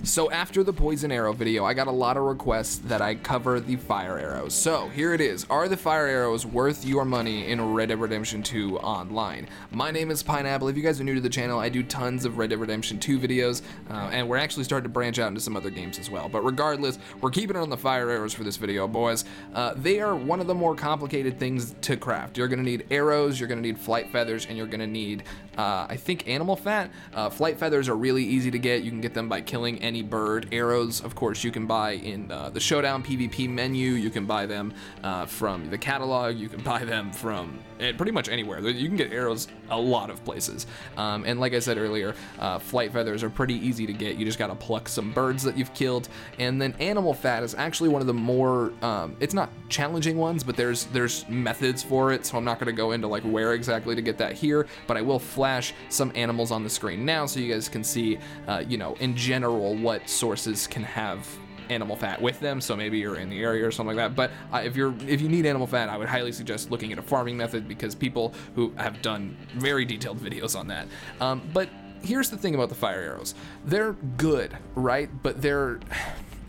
So after the poison arrow video, I got a lot of requests that I cover the fire arrows. So here it is. Are the fire arrows worth your money in Red Dead Redemption 2 online? My name is Pineapple. If you guys are new to the channel, I do tons of Red Dead Redemption 2 videos, and we're actually starting to branch out into some other games as well. But regardless, we're keeping it on the fire arrows for this video, boys. They are one of the more complicated things to craft. You're gonna need arrows, you're gonna need flight feathers, and you're gonna need, I think, animal fat. Flight feathers are really easy to get. You can get them by killing any bird. Arrows, of course, you can buy in the Showdown PvP menu. You can buy them from the catalog. You can buy them from pretty much anywhere. You can get arrows a lot of places. And like I said earlier, flight feathers are pretty easy to get. You just gotta pluck some birds that you've killed. And then animal fat is actually one of the more, it's not challenging ones, but there's methods for it. So I'm not gonna go into like where exactly to get that here, but I will flash some animals on the screen now so you guys can see, you know, in general what sources can have animal fat with them. So maybe you're in the area or something like that. But if you need animal fat, I would highly suggest looking at a farming method, because people who have done very detailed videos on that. But here's the thing about the fire arrows. They're good, right? But they're,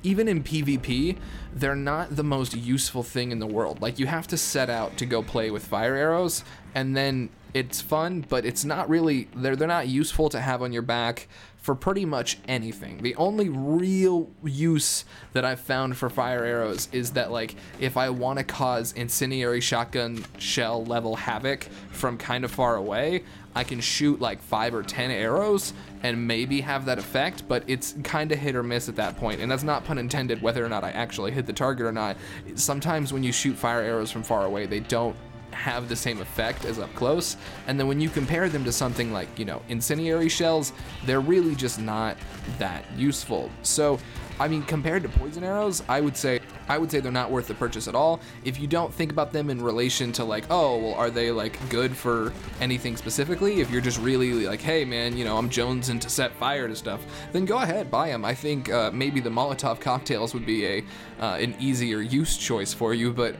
even in PvP, they're not the most useful thing in the world. Like, you have to set out to go play with fire arrows, and then it's fun, but it's not really, they're not useful to have on your back for pretty much anything. The only real use that I've found for fire arrows is that, like, if I want to cause incendiary shotgun shell level havoc from kind of far away, I can shoot like 5 or 10 arrows and maybe have that effect, but it's kind of hit or miss at that point. And that's not pun intended, whether or not I actually hit the target or not. Sometimes when you shoot fire arrows from far away, they don't have the same effect as up close. And then when you compare them to something like, you know, incendiary shells, they're really just not that useful. So, I mean, compared to poison arrows, I would say they're not worth the purchase at all. If you don't think about them in relation to, like, oh, well, are they like good for anything specifically? If you're just really like, hey man, you know, I'm jonesing to set fire to stuff, then go ahead, buy them. I think maybe the Molotov cocktails would be an easier use choice for you, but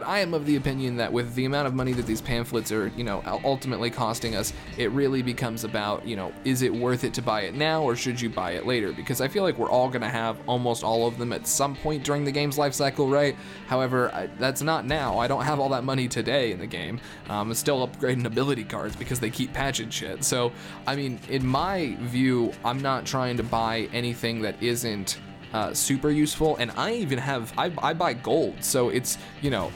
I am of the opinion that with the amount of money that these pamphlets are, you know, ultimately costing us, it really becomes about, you know, is it worth it to buy it now, or should you buy it later? Because I feel like we're all gonna have almost all of them at some point during the game's life cycle, right? However, that's not now. I don't have all that money today in the game. I'm still upgrading ability cards because they keep patching shit. So, I mean, in my view, I'm not trying to buy anything that isn't super useful. And I even have, I buy gold, so it's, you know,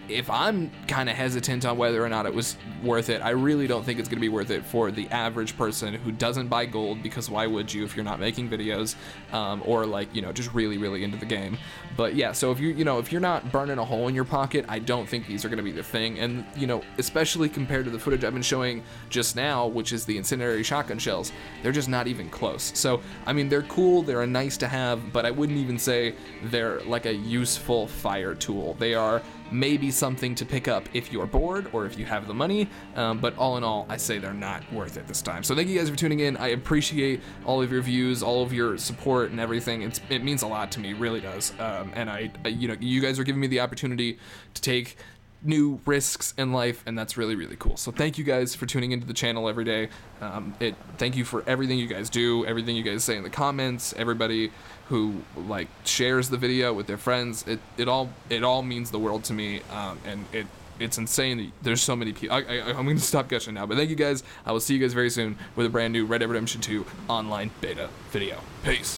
if I'm kind of hesitant on whether or not it was worth it, I really don't think it's going to be worth it for the average person who doesn't buy gold, because why would you if you're not making videos, or like, you know, just really into the game. But yeah, so if you're not burning a hole in your pocket, I don't think these are going to be the thing. And, you know, especially compared to the footage I've been showing just now, which is the incendiary shotgun shells, they're just not even close. So, I mean, they're cool, they're a nice to have, but I wouldn't even say they're like a useful fire tool. They are maybe something to pick up if you're bored or if you have the money, but all in all, I say they're not worth it this time. So thank you guys for tuning in. I appreciate all of your views, all of your support and everything. It means a lot to me, it really does. And you know, you guys are giving me the opportunity to take new risks in life, and that's really cool. So thank you guys for tuning into the channel every day. Thank you for everything you guys do, everything you guys say in the comments, everybody who like shares the video with their friends. It all means the world to me, and it's insane that there's so many people. I'm gonna stop gushing now, but thank you guys. I will see you guys very soon with a brand new Red Dead Redemption 2 online beta video. Peace.